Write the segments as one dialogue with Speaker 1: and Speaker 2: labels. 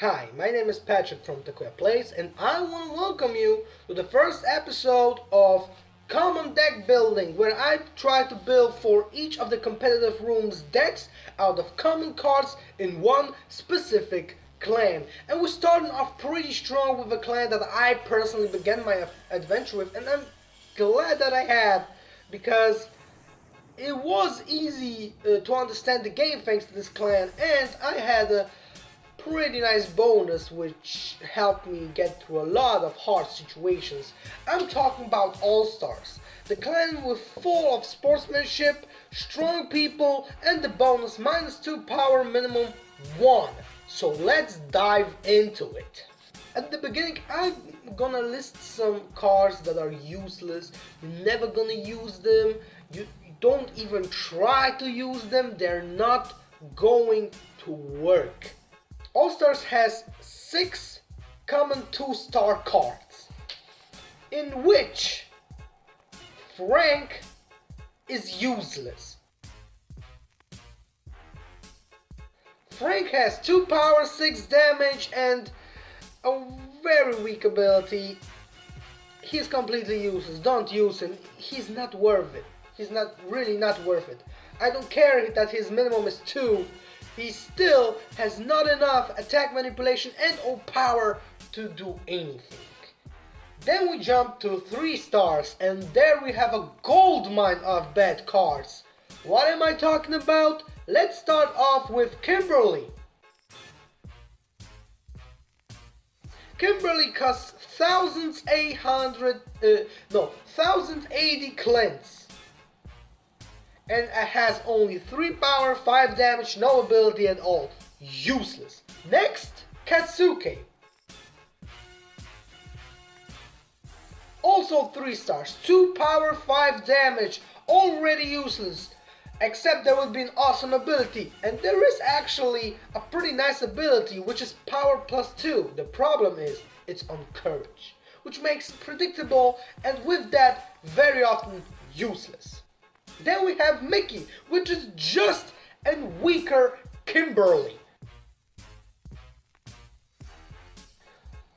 Speaker 1: Hi, my name is Patrick from Takuya Place, and I want to welcome you to the first episode of Common Deck Building, where I try to build for each of the competitive rooms decks out of common cards in one specific clan. And we're starting off pretty strong with a clan that I personally began my adventure with, and I'm glad that I have, because it was easy to understand the game thanks to this clan, and I had a pretty nice bonus which helped me get through a lot of hard situations. I'm talking about All-Stars, the clan with full of sportsmanship, strong people, and the bonus -2 power minimum 1. So let's dive into it. At the beginning, I'm gonna list some cards that are useless. You're never gonna use them. You don't even try to use them. They're not going to work. All-Stars has 6 common 2-star cards, in which Frank is useless. Frank has 2 power, 6 damage, and a very weak ability. He's completely useless. Don't use him. He's not worth it. He's really not worth it. I don't care that his minimum is 2. He still has not enough attack, manipulation, and or power to do anything. Then we jump to 3 stars, and there we have a gold mine of bad cards. What am I talking about? Let's start off with Kimberly. Kimberly costs 1080 cleanse, and it has only 3 power, 5 damage, no ability at all. Useless. Next, Katsuke. Also 3 stars, 2 power, 5 damage, already useless. Except there would be an awesome ability, and there is actually a pretty nice ability which is power +2. The problem is it's on courage, which makes it predictable, and with that very often useless. Then we have Mickey, which is just a weaker Kimberly.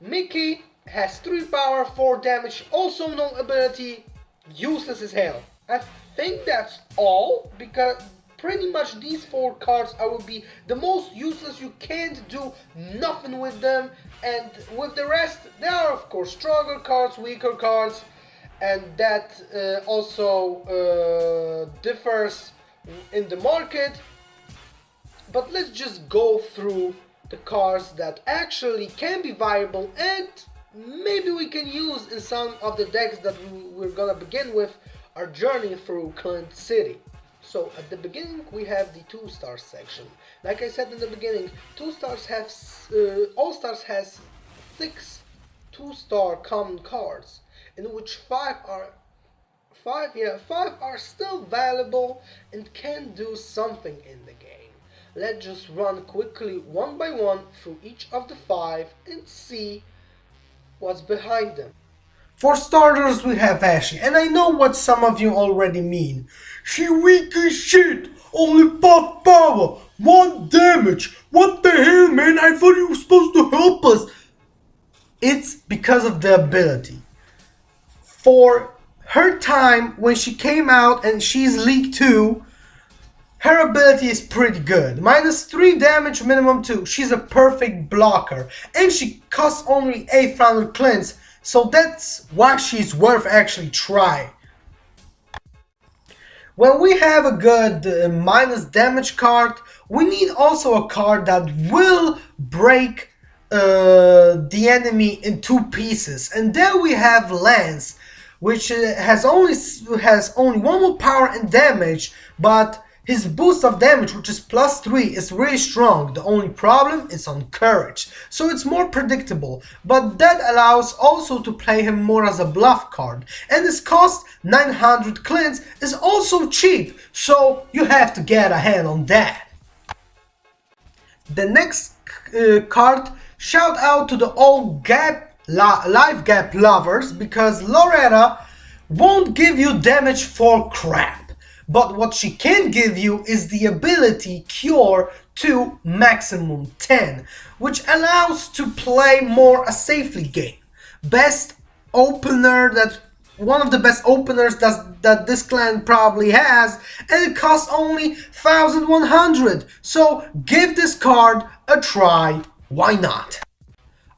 Speaker 1: Mickey has 3 power, 4 damage, also no ability, useless as hell. I think that's all, because pretty much these 4 cards will be the most useless. You can't do nothing with them, and with the rest there are of course stronger cards, weaker cards, and that also differs in the market. But let's just go through the cards that actually can be viable and maybe we can use in some of the decks that we're gonna begin with our journey through Clint City. So at the beginning we have the 2-star section. Like I said in the beginning, All-Stars has 6 2-star common cards, in which 5 are still valuable and can do something in the game. Let's just run quickly one by one through each of the 5 and see what's behind them. For starters, we have Ashley, and I know what some of you already mean. She weak as shit, only 5 power, 1 damage. What the hell, man? I thought you were supposed to help us. It's because of the ability. For her time when she came out and she's League 2, her ability is pretty good. -3 damage, minimum 2. She's a perfect blocker. And she costs only 800 cleanse. So that's why she's worth actually trying. When we have a good minus damage card, we need also a card that will break the enemy in 2 pieces. And there we have Lance, which has only 1 more power and damage, but his boost of damage, which is +3, is really strong. The only problem is on courage, so it's more predictable, but that allows also to play him more as a bluff card. And his cost, 900 cleanse, is also cheap, so you have to get a hand on that. The next card, shout out to the old life gap lovers, because Loretta won't give you damage for crap. But what she can give you is the ability Cure to maximum 10, which allows to play more a safely game. Best opener that one of the best openers that this clan probably has, and it costs only 1100. So give this card a try. Why not?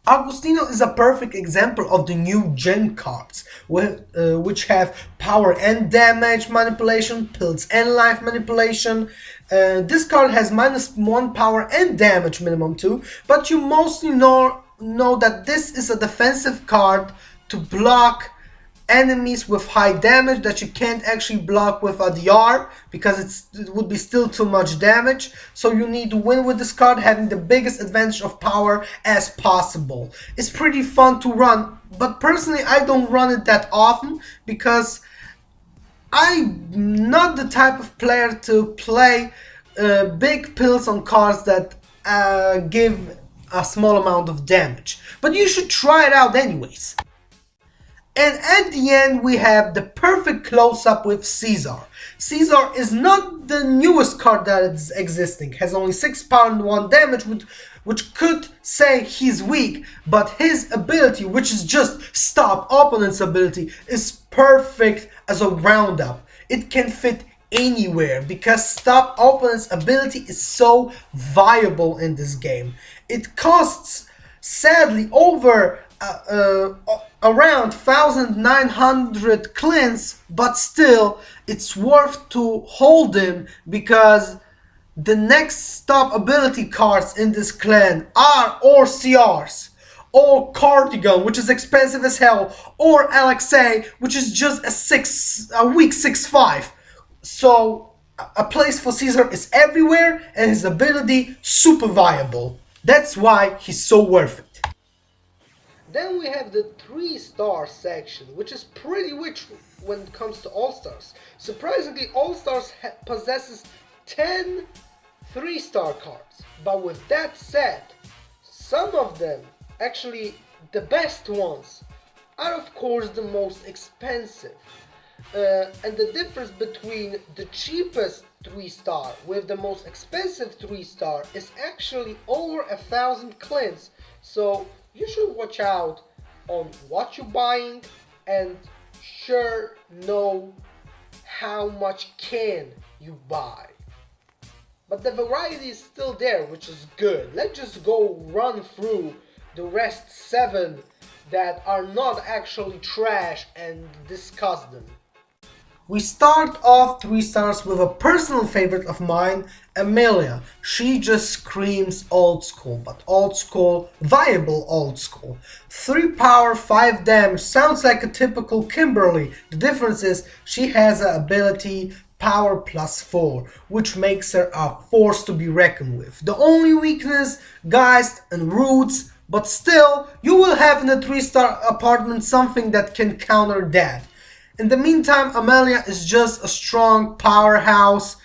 Speaker 1: Agustino is a perfect example of the new gen cards, which have power and damage manipulation, pills and life manipulation. This card has -1 power and damage minimum too, but you mostly know that this is a defensive card to block enemies with high damage that you can't actually block with a DR because it would be still too much damage. So you need to win with this card having the biggest advantage of power as possible. It's pretty fun to run, but personally I don't run it that often because I'm not the type of player to play big pills on cards that give a small amount of damage. But you should try it out anyways. And at the end we have the perfect close-up with Caesar. Caesar is not the newest card that is existing, has only 6 power and 1 damage, which could say he's weak, but his ability, which is just stop opponent's ability, is perfect as a roundup. It can fit anywhere because stop opponent's ability is so viable in this game. It costs sadly over around 1900 cleanse, but still it's worth to hold him because the next stop ability cards in this clan are or CRs or Cardigan, which is expensive as hell, or Alexei, which is just a weak 6/5. So a place for Caesar is everywhere and his ability super viable. That's why he's so worth it. Then we have the 3-star section, which is pretty rich when it comes to All-Stars. Surprisingly, All-Stars possesses 10 3-star cards. But with that said, some of them, actually the best ones, are of course the most expensive. And the difference between the cheapest 3-star with the most expensive 3-star is actually over 1000 cleanse. So you should watch out on what you're buying and sure know how much can you buy. But the variety is still there, which is good. Let's just go run through the rest 7 that are not actually trash and discuss them. We start off 3 stars with a personal favorite of mine, Amelia. She just screams old school, but old school, viable old school. 3 power, 5 damage, sounds like a typical Kimberly. The difference is she has an ability power +4, which makes her a force to be reckoned with. The only weakness, Geist and Roots, but still, you will have in a 3-star apartment something that can counter that. In the meantime, Amelia is just a strong powerhouse,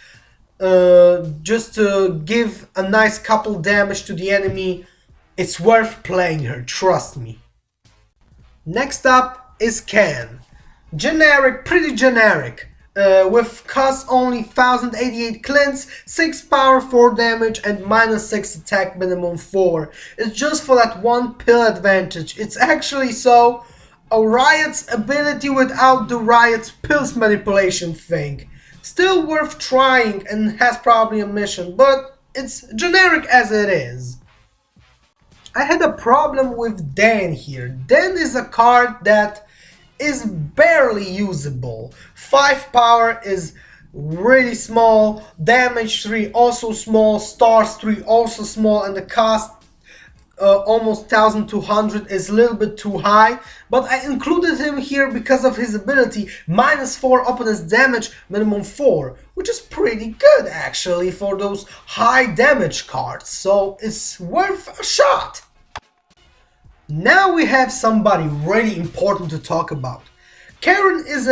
Speaker 1: just to give a nice couple damage to the enemy. It's worth playing her, trust me. Next up is Can. Generic, pretty generic. With cost only 1088 cleanse, 6 power, 4 damage and -6 attack minimum 4. It's just for that one pill advantage. It's actually so a Riot's ability without the Riot's pills manipulation thing. Still worth trying and has probably a mission, but it's generic as it is. I had a problem with Dan here. Dan is a card that is barely usable. 5 power is really small, damage 3 also small, stars 3 also small, and the cost almost 1200 is a little bit too high, but I included him here because of his ability -4 opponent's damage minimum 4, which is pretty good actually for those high damage cards, so it's worth a shot. Now we have somebody really important to talk about. Karen is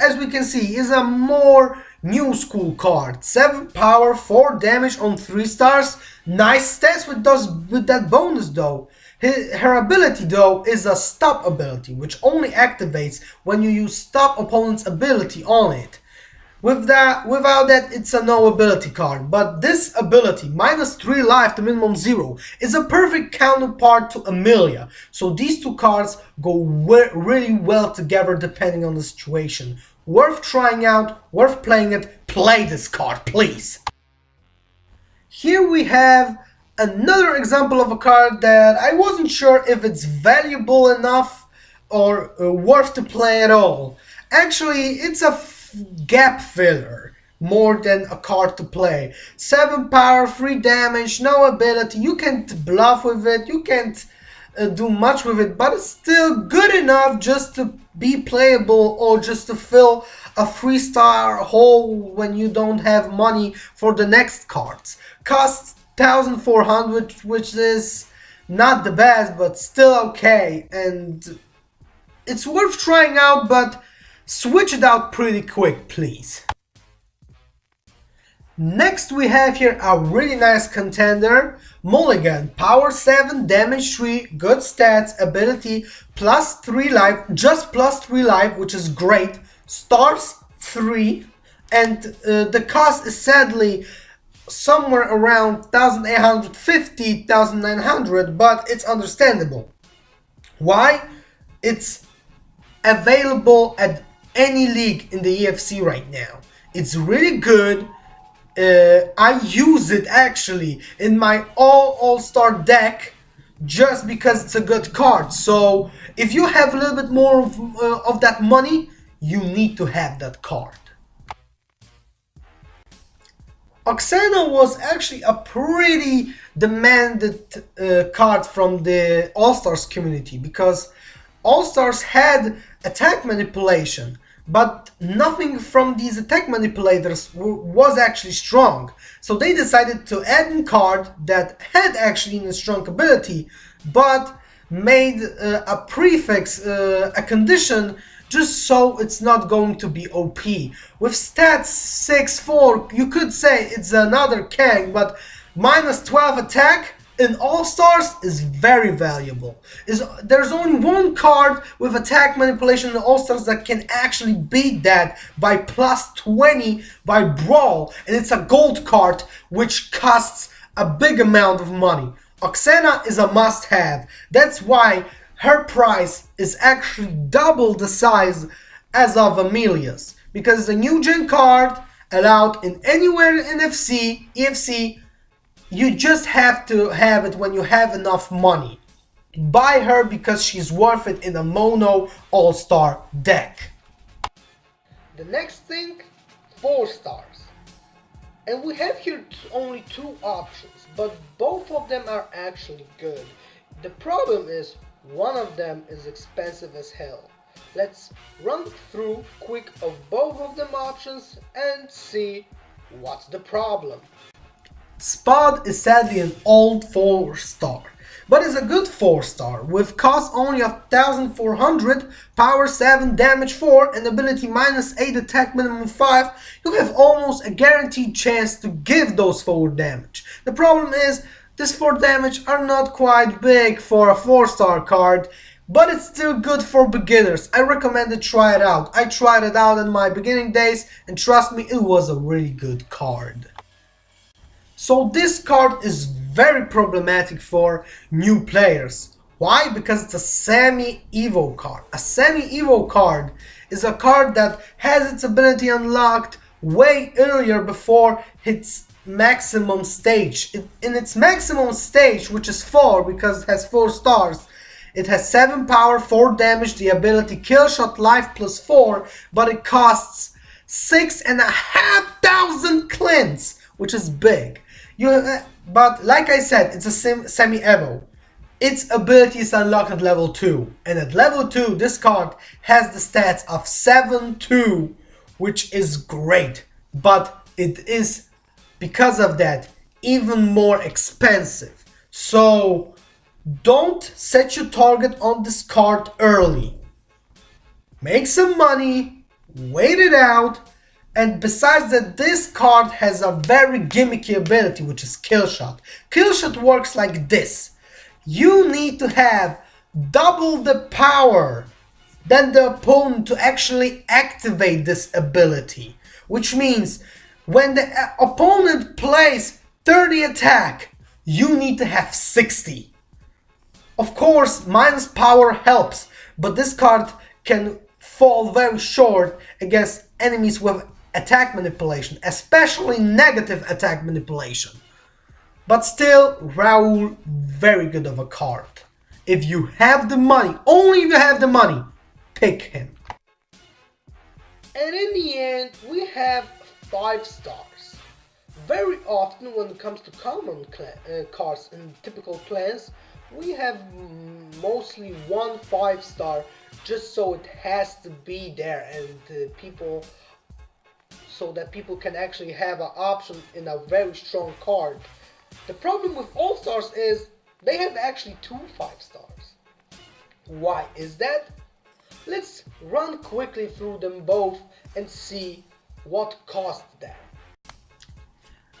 Speaker 1: as we can see, is a more new school card. 7 power, 4 damage on 3 stars. Nice stats with that bonus though. Her ability though is a stop ability, which only activates when you use stop opponent's ability on it. Without that, it's a no ability card. But this ability, -3 life to minimum 0, is a perfect counterpart to Amelia. So these two cards go really well together depending on the situation. Worth trying out, worth playing it. Play this card, please. Here we have another example of a card that I wasn't sure if it's valuable enough or worth to play at all. Actually, it's a gap filler more than a card to play. 7 power, 3 damage, no ability. You can't bluff with it, you can't do much with it, but it's still good enough just to be playable or just to fill a 3-star hole when you don't have money for the next cards. Costs 1400, which is not the best, but still okay, and it's worth trying out, but switch it out pretty quick, please. Next we have here a really nice contender, Mulligan, power 7, damage 3, good stats, ability, +3 life, just +3 life, which is great, stars 3, and the cost is sadly somewhere around 1850, 1900, but it's understandable. Why? It's available at any league in the EFC right now. It's really good. I use it actually in my all-star deck just because it's a good card. So if you have a little bit more of that money, you need to have that card. Oksana was actually a pretty demanded card from the All-Stars community because All-Stars had attack manipulation, but nothing from these attack manipulators was actually strong. So they decided to add a card that had actually a strong ability, but made a prefix, a condition, just so it's not going to be OP. With stats 6-4, you could say it's another Kang, but -12 attack in All-Stars is very valuable. There's only one card with attack manipulation in All-Stars that can actually beat that by +20 by Brawl, and it's a gold card which costs a big amount of money. Oksana is a must-have. That's why her price is actually double the size as of Amelia's, because it's a new gen card allowed in anywhere in EFC. You just have to have it when you have enough money. Buy her because she's worth it in a mono all-star deck. The next thing, 4 stars. And we have here only 2 options, but both of them are actually good. The problem is one of them is expensive as hell. Let's run through quick of both of them options and see what's the problem. Spud is sadly an old 4-star, but is a good 4-star with cost only of 1400, power 7, damage 4, and ability -8, attack minimum 5. You have almost a guaranteed chance to give those 4 damage. The problem is this 4 damage are not quite big for a 4-star card, but it's still good for beginners. I recommend to try it out. I tried it out in my beginning days, and trust me, it was a really good card. So this card is very problematic for new players. Why? Because it's a semi-evo card. A semi-evo card is a card that has its ability unlocked way earlier before its maximum stage. In its maximum stage, which is 4 because it has 4 stars, it has 7 power, 4 damage, the ability kill shot, life +4, but it costs 6,500 cleanse, which is big. But like I said, it's a semi-evo. Its ability is unlocked at level 2, and at level 2 this card has the stats of 7-2, which is great, but it is, because of that, even more expensive. So don't set your target on this card early. Make some money, wait it out. And besides that, this card has a very gimmicky ability, which is kill shot. Kill shot works like this. You need to have double the power than the opponent to actually activate this ability. which means when the opponent plays 30 attack, you need to have 60. Of course, minus power helps, but this card can fall very short against enemies with attack manipulation, especially negative attack manipulation. But still, Raul, very good of a card. If you have the money, only if you have the money, pick him. And in the end, we have 5 stars. Very often when it comes to common cards in typical clans, we have mostly 1 5-star just so it has to be there and so that people can actually have an option in a very strong card. The problem with All Stars is they have actually 2 5-stars. Why is that? Let's run quickly through them both and see what caused that.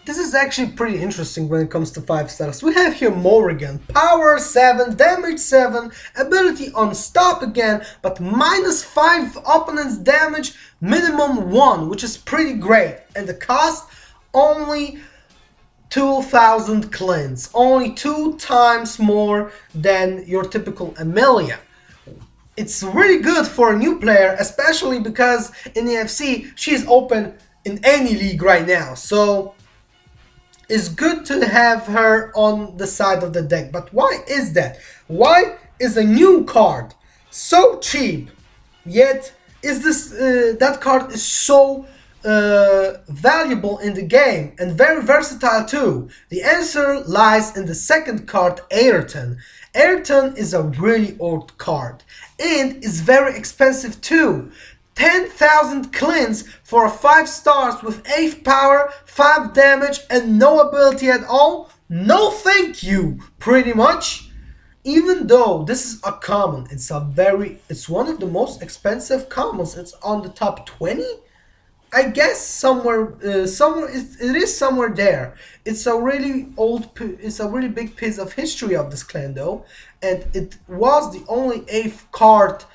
Speaker 1: This is actually pretty interesting when it comes to 5 stars. We have here Morrigan, power 7, damage 7, ability on stop again, but minus 5 opponent's damage, minimum 1, which is pretty great. And the cost, only 2,000 cleanse, only 2 times more than your typical Amelia. It's really good for a new player, especially because in the FC she's open in any league right now. So it's good to have her on the side of the deck. But why is that? Why is a new card so cheap, yet is this that card is so valuable in the game and very versatile too? The answer lies in the second card, Ayrton. Ayrton is a really old card and is very expensive too. 10,000 cleanse for a 5 stars with 8 power, 5 damage and no ability at all? No thank you, pretty much. Even though this is a common, it's one of the most expensive commons. It's on the top 20? I guess somewhere it is somewhere there. It's a really big piece of history of this clan though, and it was the only 8th card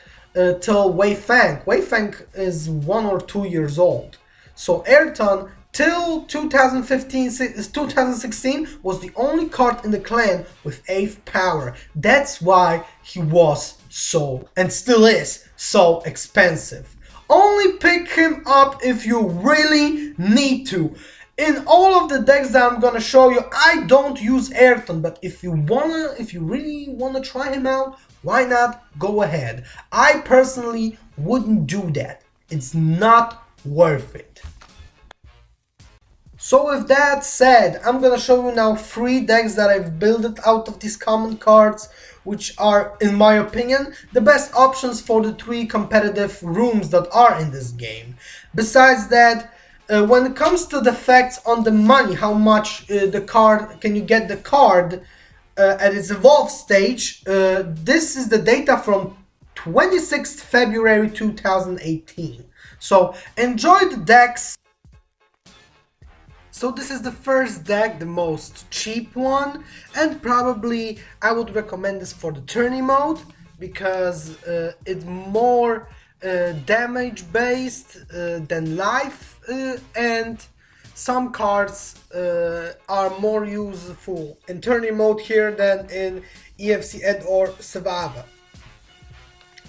Speaker 1: till Wei Fang. Wei Fang is 1 or 2 years old. So Ayrton till 2016 was the only card in the clan with 8th power. That's why he was so, and still is, so expensive. Only pick him up if you really need to. In all of the decks that I'm gonna show you, I don't use Ayrton, but if you really wanna try him out, why not? Go ahead. I personally wouldn't do that. It's not worth it. So with that said, I'm gonna show you now 3 decks that I've built out of these common cards, which are, in my opinion, the best options for the 3 competitive rooms that are in this game. Besides that, when it comes to the facts on the money, how much the card can you get the card at its evolved stage, this is the data from 26th February 2018. So enjoy the decks. So this is the first deck, the most cheap one, and probably I would recommend this for the tourney mode because it's more damage based than life, and some cards are more useful in tourney mode here than in EFC Ed or Savava.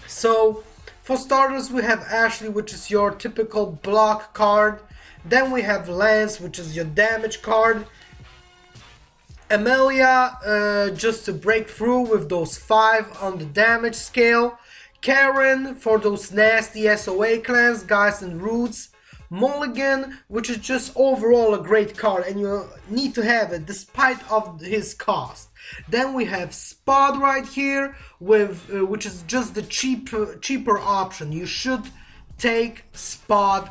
Speaker 1: So for starters we have Ashley, which is your typical block card. Then we have Lance, which is your damage card. Amelia, just to break through with those 5 on the damage scale. Karen, for those nasty SOA clans, guys and roots. Mulligan, which is just overall a great card and you need to have it despite of his cost. Then we have Spot right here, with which is just the cheaper option. You should take Spot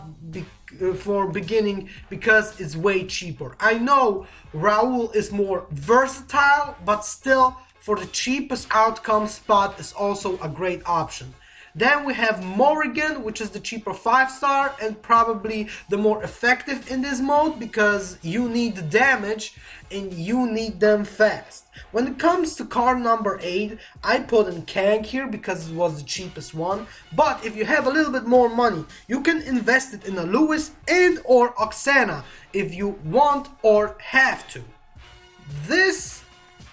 Speaker 1: for beginning because it's way cheaper. I know Raul is more versatile, but still for the cheapest outcome, Spot is also a great option. Then we have Morrigan, which is the cheaper 5-star and probably the more effective in this mode because you need the damage and you need them fast. When it comes to card number 8, I put in Kang here because it was the cheapest one. But if you have a little bit more money, you can invest it in a Lewis and or Oksana if you want or have to. This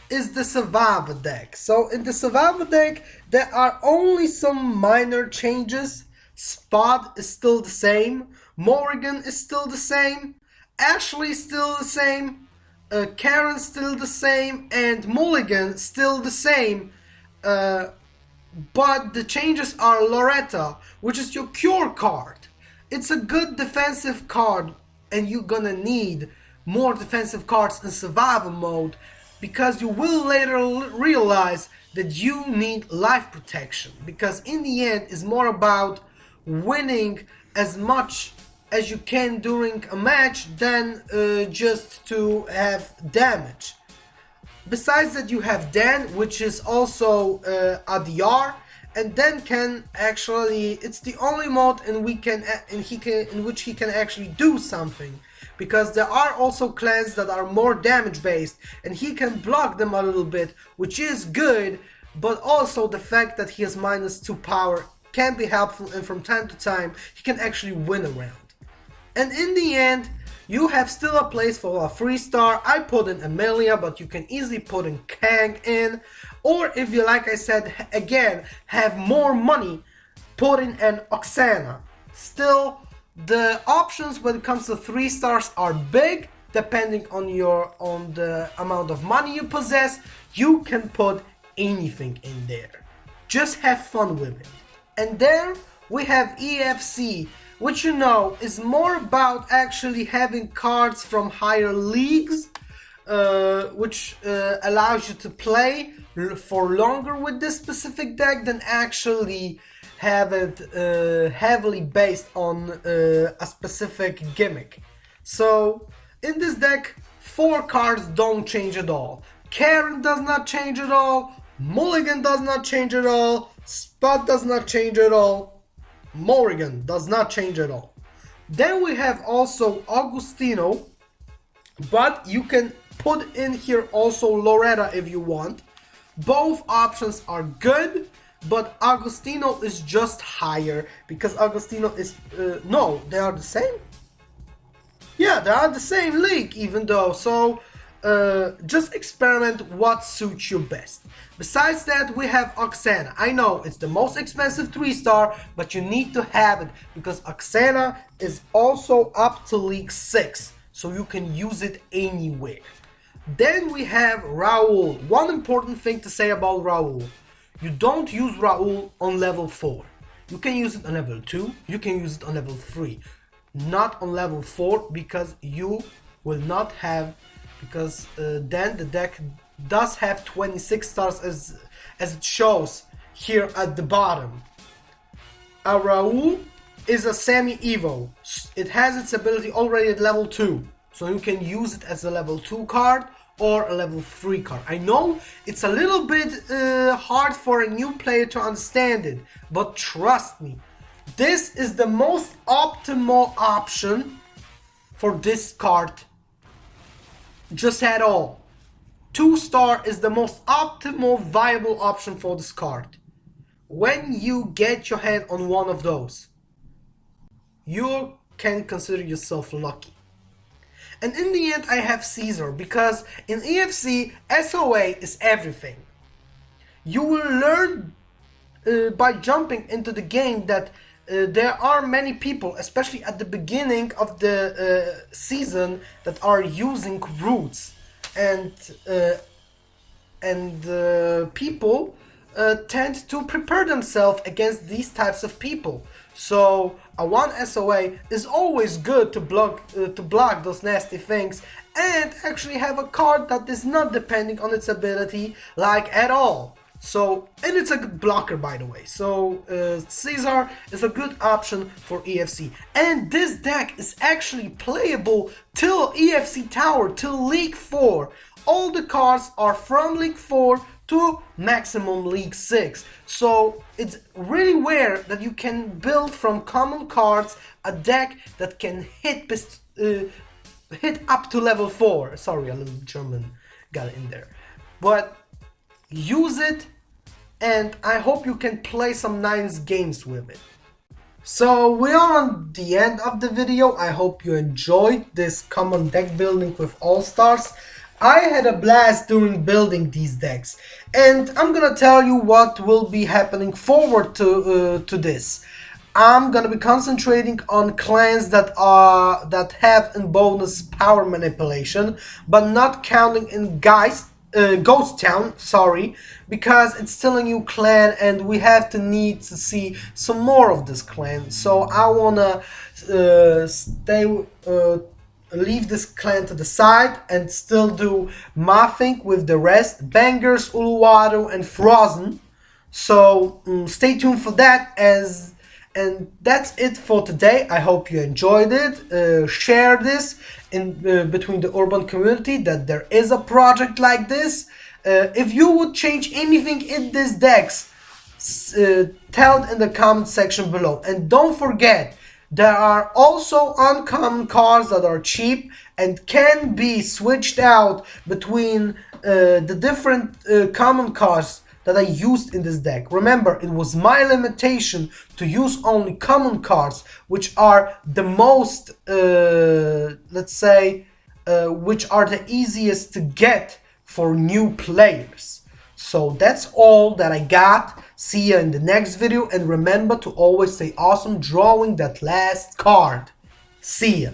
Speaker 1: is the Survivor deck. So in the Survivor deck, there are only some minor changes. Spot is still the same. Morrigan is still the same. Ashley is still the same. Karen still the same, and Mulligan still the same, but the changes are Loretta, which is your cure card. It's a good defensive card, and you're gonna need more defensive cards in survival mode because you will later realize that you need life protection, because in the end it's more about winning as much as you can during a match than just to have damage. Besides that, you have Dan, which is also a DR, and Dan can actually, it's the only mode in which he can actually do something, because there are also clans that are more damage based and he can block them a little bit, which is good, but also the fact that he has -2 power can be helpful, and from time to time he can actually win a round. And in the end, you have still a place for a 3-star. I put in Amelia, but you can easily put in Kang in. Or if you, like I said, again, have more money, put in an Oksana. Still, the options when it comes to 3-stars are big, depending on the amount of money you possess. You can put anything in there. Just have fun with it. And there we have EFC, which you know is more about actually having cards from higher leagues, which allows you to play for longer with this specific deck than actually have it heavily based on a specific gimmick. So in this deck, 4 cards don't change at all. Karen does not change at all, Mulligan does not change at all, Spot does not change at all, Morrigan does not change at all. Then we have also Agustino, but you can put in here also Loretta if you want. Both options are good, but Agustino is just higher because Agustino is no, they are the same. Yeah, they are the same league even though, so just experiment what suits you best. Besides that, we have Oksana. I know it's the most expensive 3-star, but you need to have it because Oksana is also up to League 6, so you can use it anywhere. Then we have Raul. One important thing to say about Raul: you don't use Raul on level 4. You can use it on level 2, you can use it on level 3, not on level 4 because you will not have, because then the deck does have 26 stars as it shows here at the bottom. A Raul is a semi-evo. It has its ability already at level 2, so you can use it as a level 2 card or a level 3 card. I know it's a little bit hard for a new player to understand it, but trust me, this is the most optimal option for this card just at all. 2-star is the most optimal viable option for this card. When you get your hand on one of those, you can consider yourself lucky. And in the end, I have Caesar because in EFC, SOA is everything. You will learn by jumping into the game that there are many people, especially at the beginning of the season, that are using roots. And people tend to prepare themselves against these types of people. So a 1 SOA is always good to block those nasty things and actually have a card that is not depending on its ability like at all. So, and it's a good blocker, by the way. So Caesar is a good option for EFC, and this deck is actually playable till EFC Tower, till League 4. All the cards are from League 4 to maximum League 6. So it's really rare that you can build from common cards a deck that can hit up to level 4. Sorry, a little German got in there. But use it, and I hope you can play some nice games with it. So we are on the end of the video. I hope you enjoyed this common deck building with All Stars. I had a blast during building these decks, and I'm gonna tell you what will be happening forward to this. I'm gonna be concentrating on clans that have in bonus power manipulation, but not counting in Ghost Town, sorry, because it's still a new clan and we have to need to see some more of this clan. So I wanna leave this clan to the side and still do my thing with the rest: Bangers, Uluwatu, and Frozen. So stay tuned for that. And that's it for today. I hope you enjoyed it. Share this in between the urban community that there is a project like this. If you would change anything in these decks, tell it in the comment section below. And don't forget, there are also uncommon cards that are cheap and can be switched out between the different common cards that I used in this deck. Remember, it was my limitation to use only common cards, which are the most, let's say, which are the easiest to get for new players. So that's all that I got. See you in the next video, and remember to always stay awesome drawing that last card. See ya.